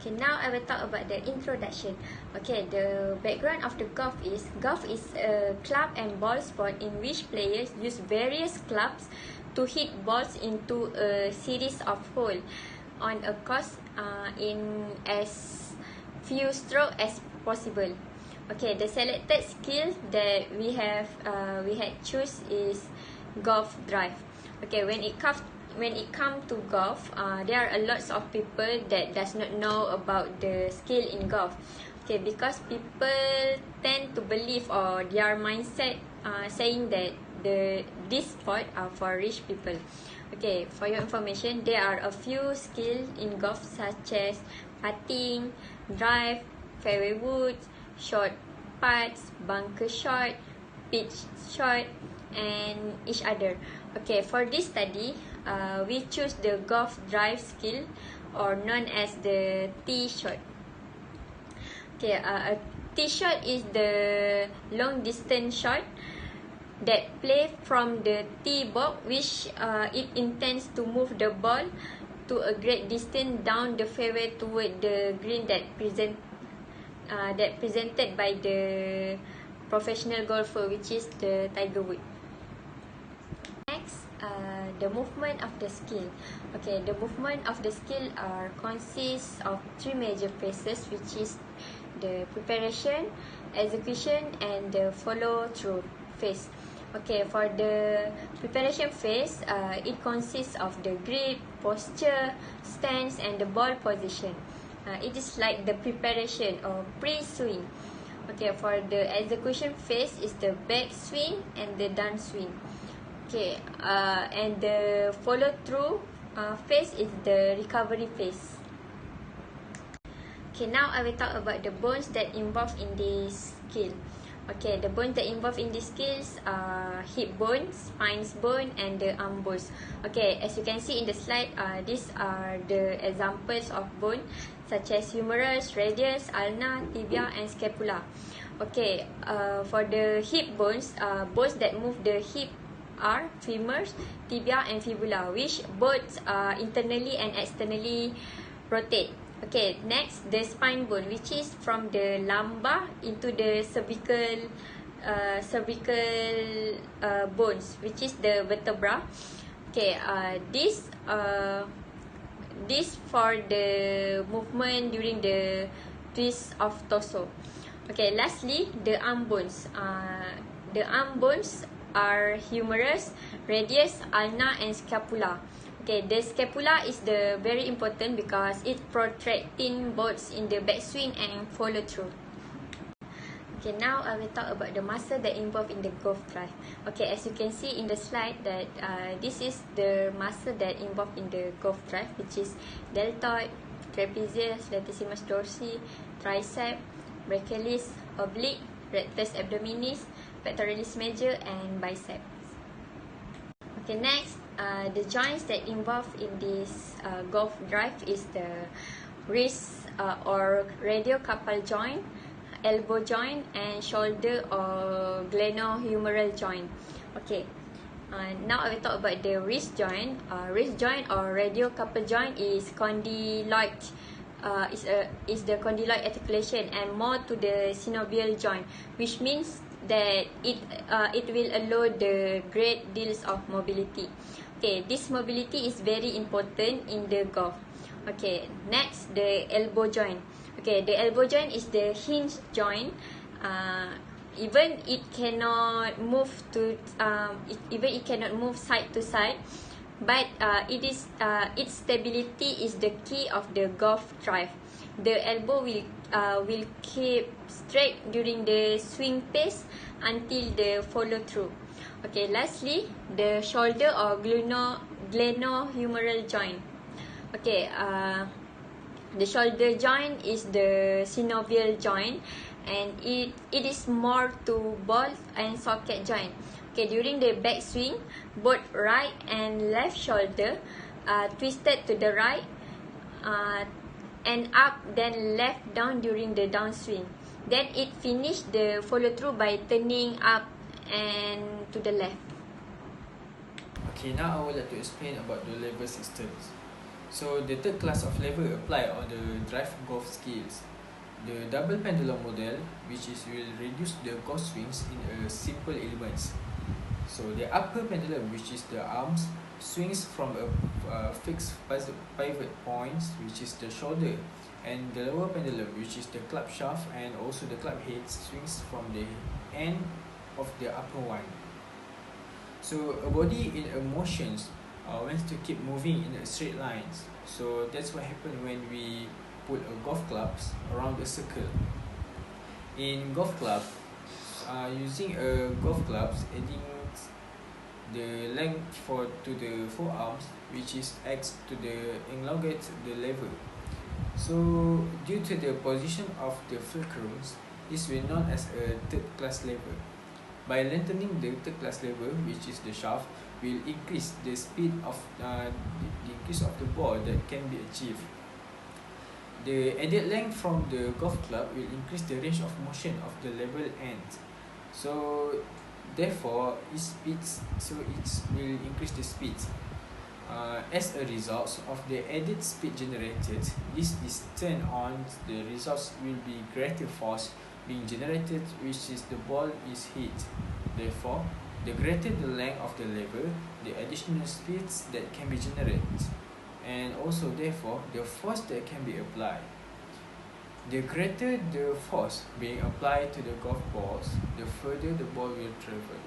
Okay, now I will talk about the introduction. Okay, the background of the golf is a club and ball sport in which players use various clubs to hit balls into a series of holes on a course in as few strokes as possible. Okay, the selected skill that we had choose is golf drive. Okay, when it comes to golf, there are a lots of people that does not know about the skill in golf. Okay, because people tend to believe or their mindset saying that this sport are for rich people. Okay, for your information, there are a few skills in golf such as putting, drive, fairway woods, short putts, bunker shot, pitch shot, and each other. Okay, for this study, we choose the golf drive skill, or known as the tee shot. Okay, a tee shot is the long distance shot that play from the tee box, which it intends to move the ball to a great distance down the fairway toward the green that presented by the professional golfer, which is the Tiger Woods. Next, the movement of the skill. Okay, the movement of the skill consists of three major phases, which is the preparation, execution, and the follow-through phase. Okay, for the preparation phase, it consists of the grip, posture, stance, and the ball position. It is like the preparation or pre-swing. Okay, for the execution phase is the back swing and the down swing. Okay, and the follow-through phase is the recovery phase. Okay, now I will talk about the bones that involved in this skill. Okay, the bones that involved in these skills are hip bone, spine bone, and the arm bones. Okay, as you can see in the slide, these are the examples of bone such as humerus, radius, ulna, tibia, and scapula. Okay, for the hip bones, bones that move the hip are femurs, tibia, and fibula, which both internally and externally rotate. Okay, next, the spine bone, which is from the lumbar into the cervical bones, which is the vertebra. Okay, this for the movement during the twist of torso. Okay, lastly, the arm bones. The arm bones are humerus, radius, ulna, and scapula. Okay, the scapula is the very important because it protracting both in the backswing and follow through. Okay, now I will talk about the muscle that involved in the golf drive. Okay, as you can see in the slide that this is the muscle that involved in the golf drive, which is deltoid, trapezius, latissimus dorsi, tricep, brachialis, oblique, rectus abdominis, pectoralis major, and biceps. Okay, next, the joints that involved in this golf drive is the wrist or radiocarpal joint, elbow joint, and shoulder or glenohumeral joint. Okay, now I will talk about the wrist joint. Wrist joint or radiocarpal joint is condyloid. Is the condyloid articulation and more to the synovial joint, which means that it will allow the great deals of mobility. Okay, this mobility is very important in the golf. Okay, next, the elbow joint. Okay, the elbow joint is the hinge joint. Even it cannot move side to side, but its stability is the key of the golf drive. The elbow will keep straight during the swing pace until the follow through. Okay, lastly, the shoulder or glenohumeral joint. Okay, the shoulder joint is the synovial joint, and it is more to ball and socket joint. Okay, during the backswing, both right and left shoulder twisted to the right and up, then left down during the downswing. Then it finished the follow through by turning up and to the left. Okay, now I would like to explain about the lever systems. So the third class of lever apply on the drive golf skills. The double pendulum model, which will reduce the golf swings in a simple elements. So the upper pendulum, which is the arms, swings from a fixed pivot point, which is the shoulder, and the lower pendulum, which is the club shaft and also the club head, swings from the end of the upper one. So a body in a motions wants to keep moving in a straight lines. So that's what happens when we put a golf clubs around a circle. In golf club, using a golf clubs, adding the length to the forearms, which is acts to the elongate the lever. So due to the position of the fulcrums, this will known as a third class lever. By lengthening the third class lever, which is the shaft, will increase the speed of the increase of the ball that can be achieved. The added length from the golf club will increase the range of motion of the lever end. So therefore, it will increase the speed. As a result of the added speed generated, this is turned on. The results will be greater force being generated, which is the ball is hit. Therefore, the greater the length of the lever, the additional speeds that can be generated, and also therefore the force that can be applied. The greater the force being applied to the golf balls, the further the ball will travel.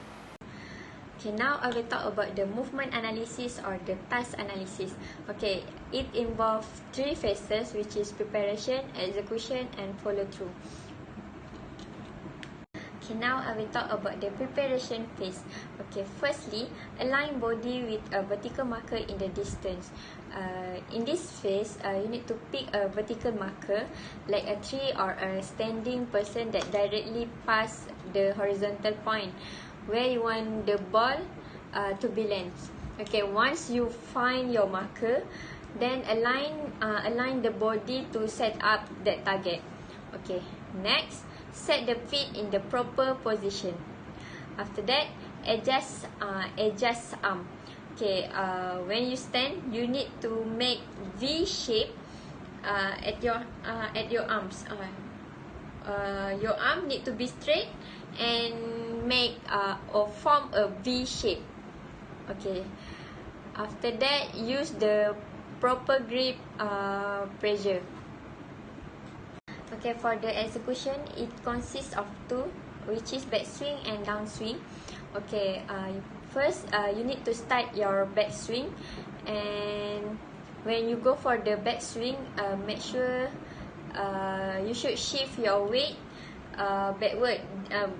Okay, now I will talk about the movement analysis or the task analysis. Okay, it involves 3 phases, which is preparation, execution, and follow through. Okay, now I will talk about the preparation phase. Okay, firstly, align body with a vertical marker in the distance. In this phase, you need to pick a vertical marker like a tree or a standing person that directly pass the horizontal point where you want the ball to be landed. Okay, once you find your marker, then align the body to set up that target. Okay, next, set the feet in the proper position. After that, adjust arm. Okay, when you stand, you need to make V shape at your arms. Your arm need to be straight and make or form a V shape. Okay, after that, use the proper grip pressure. Okay, for the execution, it consists of 2, which is backswing and downswing. Okay, first you need to start your backswing, and when you go for the backswing, make sure you should shift your weight backward,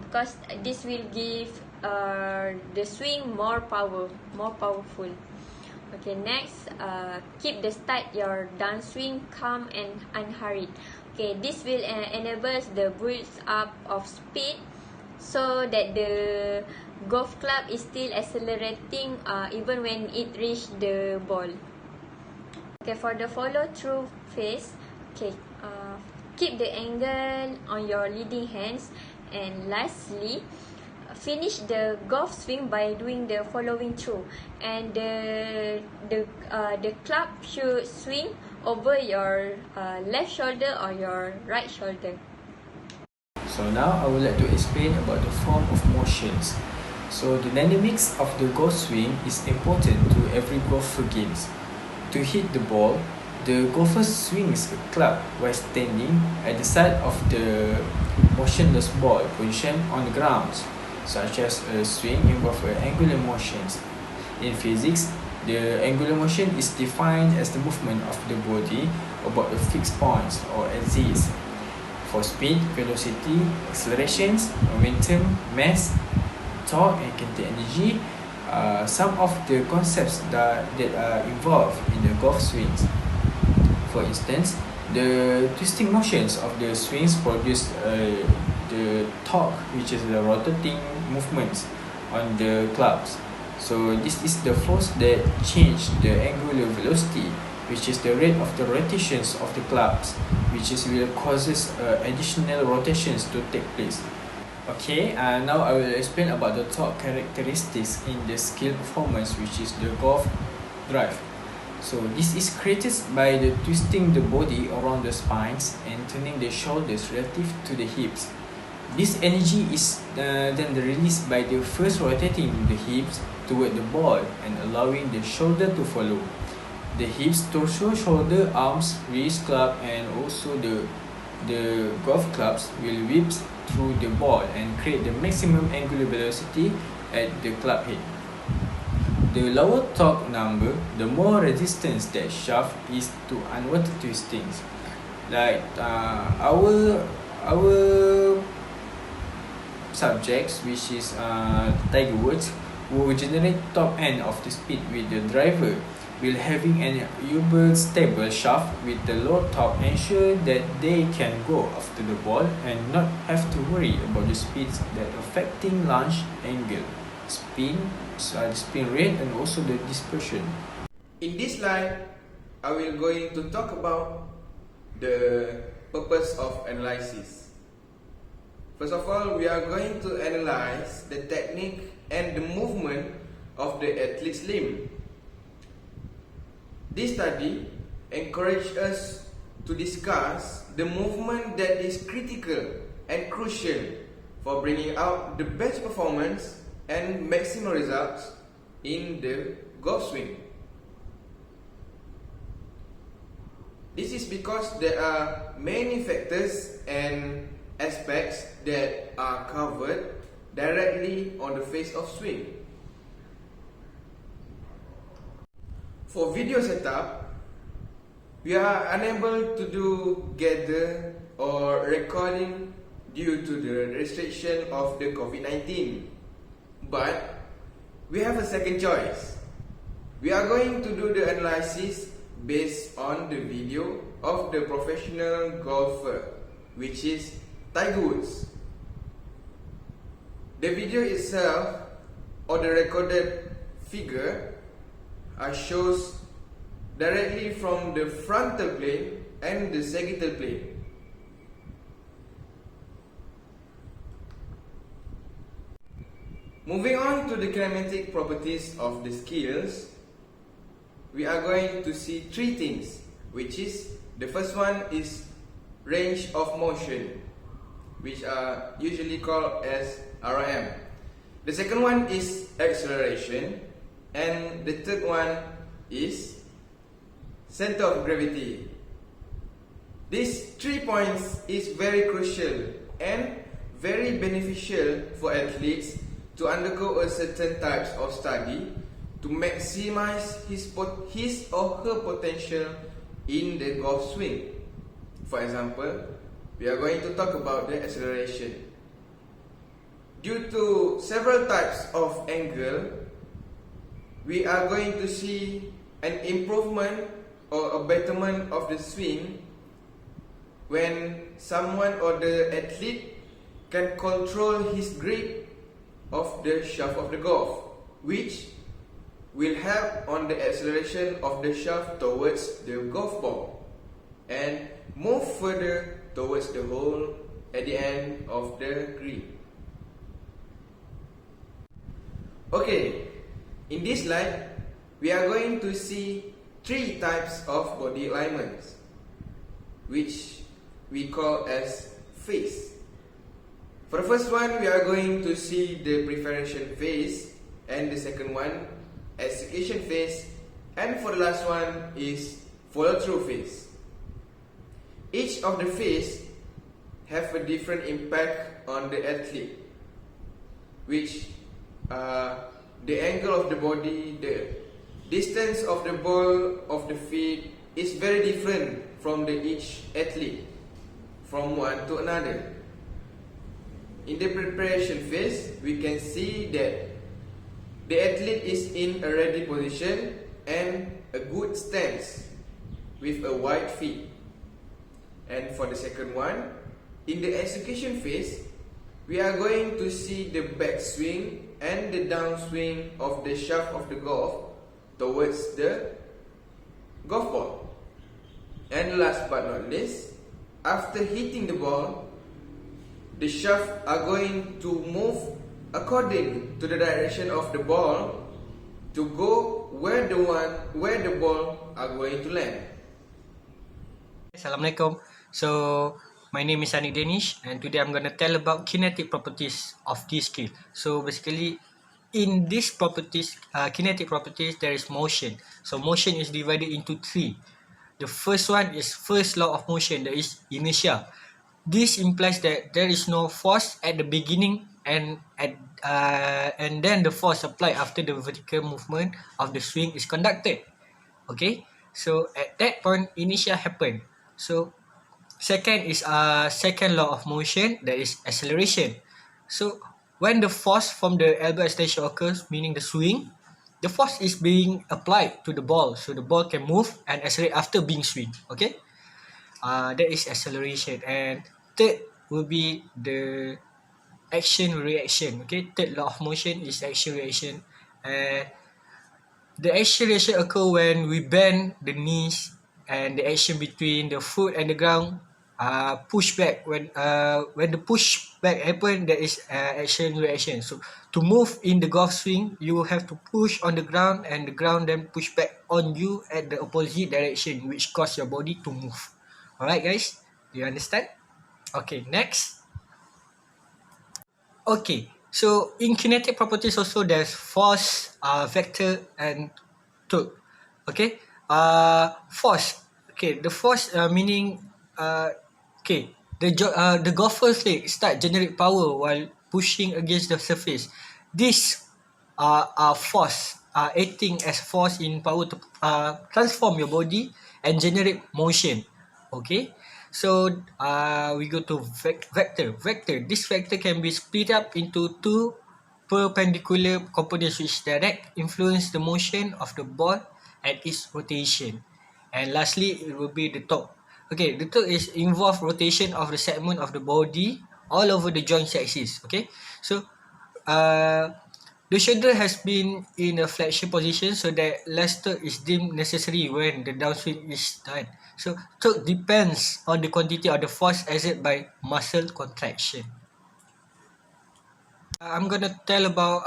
because this will give the swing more powerful. Okay, next, keep the start your downswing calm and unhurried. Okay, this will enable the build up of speed so that the golf club is still accelerating even when it reach the ball. Okay, for the follow through phase, okay, keep the angle on your leading hands, and lastly, finish the golf swing by doing the following through, and the club should swing over your left shoulder or your right shoulder. So now I would like to explain about the form of motions. So the dynamics of the golf swing is important to every golfer games. To hit the ball, the golfer swings a club while standing at the side of the motionless ball position on the ground, such as a swing involves angular motions. In physics, the angular motion is defined as the movement of the body about a fixed point or axis. For speed, velocity, accelerations, momentum, mass, torque, and kinetic energy, some of the concepts that are involved in the golf swings. For instance, the twisting motions of the swings produce the torque, which is the rotating movements on the clubs. So this is the force that change the angular velocity, which is the rate of the rotations of the clubs, which will causes additional rotations to take place. Okay, now I will explain about the torque characteristics in the skill performance, which is the golf drive. So this is created by the twisting the body around the spines and turning the shoulders relative to the hips. This energy is then released by the first rotating the hips toward the ball and allowing the shoulder to follow. The hips, torso, shoulder, arms, wrist club and also the golf clubs will whip through the ball and create the maximum angular velocity at the club head. The lower torque number, the more resistance that shaft is to unwanted twistings. Like our subjects, which is Tiger Woods, will generate top end of the speed with the driver, while having an AYYUB stable shaft with the low top ensure that they can go after the ball and not have to worry about the speeds that affecting launch angle, spin rate and also the dispersion. In this slide, I will going to talk about the purpose of analysis. First of all, we are going to analyze the technique and the movement of the athlete's limb. This study encourages us to discuss the movement that is critical and crucial for bringing out the best performance and maximum results in the golf swing. This is because there are many factors and aspects that are covered directly on the face of swing. For video setup, we are unable to do gather or recording due to the restriction of the COVID-19. But we have a second choice. We are going to do the analysis based on the video of the professional golfer, which is Tiger Woods. The video itself or the recorded figure shows directly from the frontal plane and the sagittal plane. Moving on to the kinematic properties of the skills, we are going to see three things, which is the first one is range of motion, which are usually called as ROM. The second one is acceleration, and the third one is center of gravity. These 3 points is very crucial and very beneficial for athletes to undergo a certain types of study to maximize his or her potential in the golf swing. For example, we are going to talk about the acceleration. Due to several types of angle, we are going to see an improvement or a betterment of the swing when someone or the athlete can control his grip of the shaft of the golf, which will help on the acceleration of the shaft towards the golf ball and move further towards the hole at the end of the green. Okay, in this slide, we are going to see 3 types of body alignments, which we call as phase. For the first one, we are going to see the preparation phase, and the second one, execution phase, and for the last one is follow-through phase. Each of the phase have a different impact on the athlete, which the angle of the body, the distance of the ball of the feet is very different from each athlete, from one to another. In the preparation phase, we can see that the athlete is in a ready position and a good stance with a wide feet. And for the second one, in the execution phase, we are going to see the backswing and the downswing of the shaft of the golf towards the golf ball. And last but not least, after hitting the ball, the shaft are going to move according to the direction of the ball to go where the ball are going to learn. Assalamualaikum. So my name is DANISH and today I'm going to tell about kinetic properties of this skill. So basically in these properties, kinetic properties, there is motion. So motion is divided into three. The first one is first law of motion, that is inertia. This implies that there is no force at the beginning and then the force applied after the vertical movement of the swing is conducted. Okay, so at that point inertia happen. So second is second law of motion, that is acceleration. So when the force from the elbow extension occurs, meaning the swing, the force is being applied to the ball, so the ball can move and accelerate after being swing. Okay, that is acceleration. And third will be the action reaction. Okay, third law of motion is action reaction. And the action reaction occur when we bend the knees, and the action between the foot and the ground push back. When the push back happen, there is action reaction. So to move in the golf swing, you have to push on the ground, and the ground then push back on you at the opposite direction, which cause your body to move. Alright guys, do you understand? Okay, next. Okay, so in kinetic properties also there's force, vector and torque. Okay, force. Okay, the force meaning okay, the golfer's leg start generate power while pushing against the surface. This force acting as force in power to transform your body and generate motion. Okay, so we go to vector. This vector can be split up into two perpendicular components which direct influence the motion of the ball and its rotation. And lastly, it will be the torque. Okay, the torque is involve rotation of the segment of the body all over the joint axis. Okay, so the shoulder has been in a flexion position, so that less torque is deemed necessary when the downswing is done. So torque depends on the quantity of the force exerted by muscle contraction. I'm gonna tell about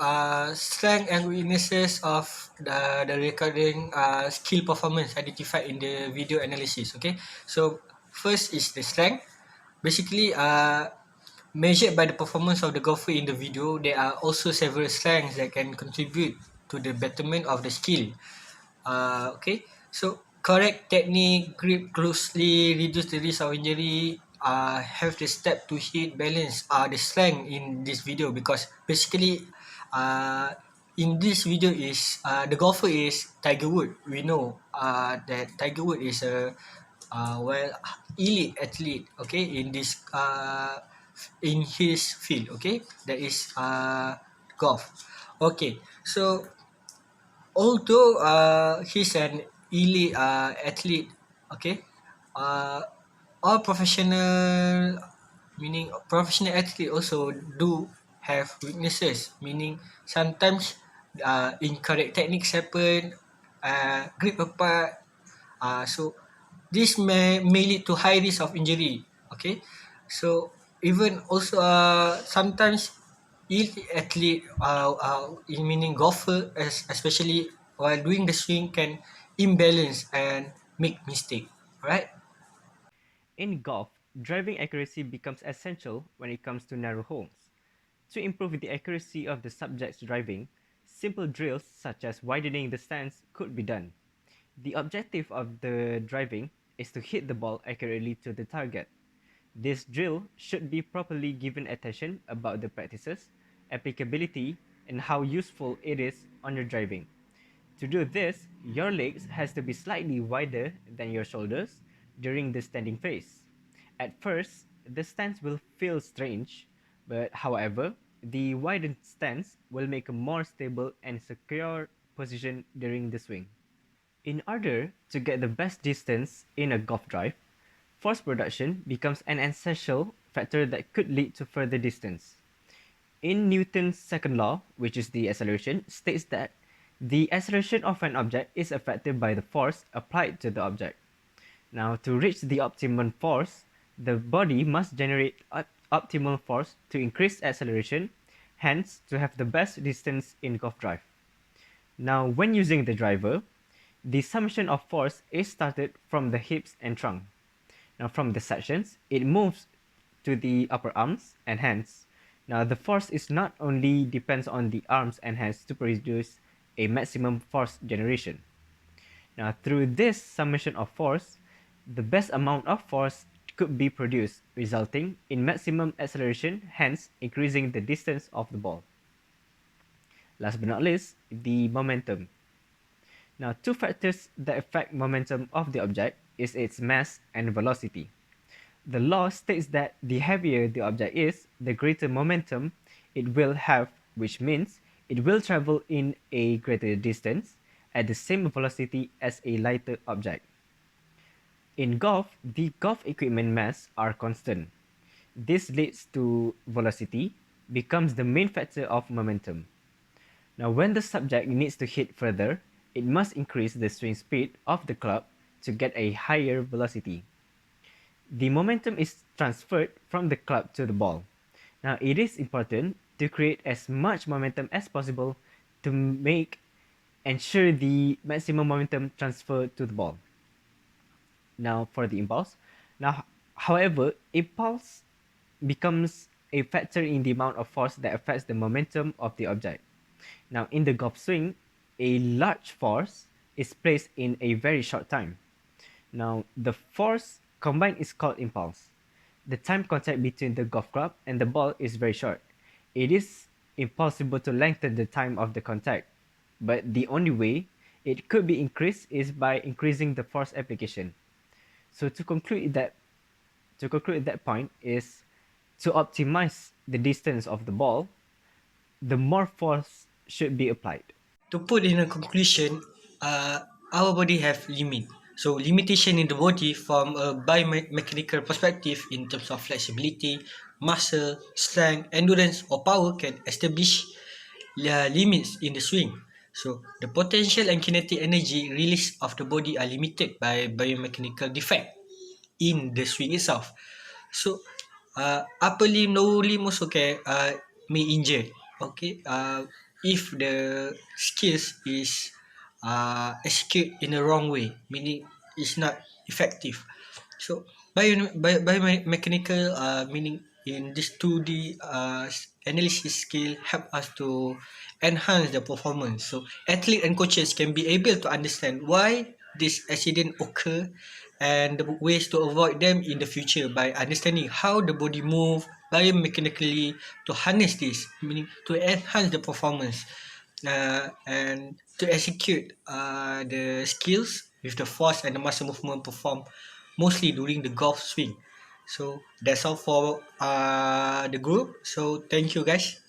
strength and weaknesses of the recording skill performance identified in the video analysis. Okay, so first is the strength. Basically, measured by the performance of the golfer in the video, there are also several strengths that can contribute to the betterment of the skill. Okay, so correct technique, grip closely, reduce the risk of injury, have the step to hit, balance are the strength in this video, because basically in this video is the golfer is Tiger Wood. We know that Tiger Wood is a elite athlete, okay, in this in his field, okay, that is golf. Okay, so although he's an elite athlete, okay, all professional, meaning professional athlete also do have weaknesses, meaning sometimes incorrect techniques happen, grip apart, so this may lead to high risk of injury. Okay, so even also sometimes elite athlete, meaning golfer, especially while doing the swing, can imbalance and make mistake. Right? In golf, driving accuracy becomes essential when it comes to narrow holes. To improve the accuracy of the subject's driving, simple drills such as widening the stance could be done. The objective of the driving is to hit the ball accurately to the target. This drill should be properly given attention about the practices, applicability, and how useful it is on your driving. To do this, your legs has to be slightly wider than your shoulders during the standing phase. At first, the stance will feel strange, but however, the widened stance will make a more stable and secure position during the swing. In order to get the best distance in a golf drive, force production becomes an essential factor that could lead to further distance. In Newton's second law, which is the acceleration, states that the acceleration of an object is affected by the force applied to the object. Now, to reach the optimum force, the body must generate optimal force to increase acceleration, hence to have the best distance in golf drive. Now, when using the driver, The summation of force is started from the hips and trunk. Now from the sections, it moves to the upper arms and hands. Now the force is not only depends on the arms and hands to produce a maximum force generation. Now through this summation of force, the best amount of force could be produced, resulting in maximum acceleration, hence increasing the distance of the ball. Last but not least, the momentum. Now, two factors that affect momentum of the object is its mass and velocity. The law states that the heavier the object is, the greater momentum it will have, which means it will travel in a greater distance at the same velocity as a lighter object. In golf, the golf equipment mass are constant. This leads to velocity becomes the main factor of momentum. Now, when the subject needs to hit further, it must increase the swing speed of the club to get a higher velocity. The momentum is transferred from the club to the ball. Now, it is important to create as much momentum as possible to ensure the maximum momentum transfer to the ball. Now, for the impulse. Now, however, impulse becomes a factor in the amount of force that affects the momentum of the object. Now, in the golf swing, a large force is placed in a very short time. Now, the force combined is called impulse. The time contact between the golf club and the ball is very short. It is impossible to lengthen the time of the contact, but the only way it could be increased is by increasing the force application. So to conclude that point is to optimize the distance of the ball, the more force should be applied. To put in a conclusion, our body have limit. So limitation in the body from a biomechanical perspective in terms of flexibility, muscle, strength, endurance or power can establish limits in the swing. So the potential and kinetic energy release of the body are limited by biomechanical defect in the swing itself. So upper limb, lower limb also may injure. Okay. If the skills is executed in the wrong way, meaning it's not effective. So biomechanical meaning in this 2D analysis skill help us to enhance the performance. So athletes and coaches can be able to understand why this accident occur and the ways to avoid them in the future by understanding how the body move biomechanically to harness this, meaning to enhance the performance and to execute the skills with the force and the muscle movement performed mostly during the golf swing. So that's all for the group. So thank you guys.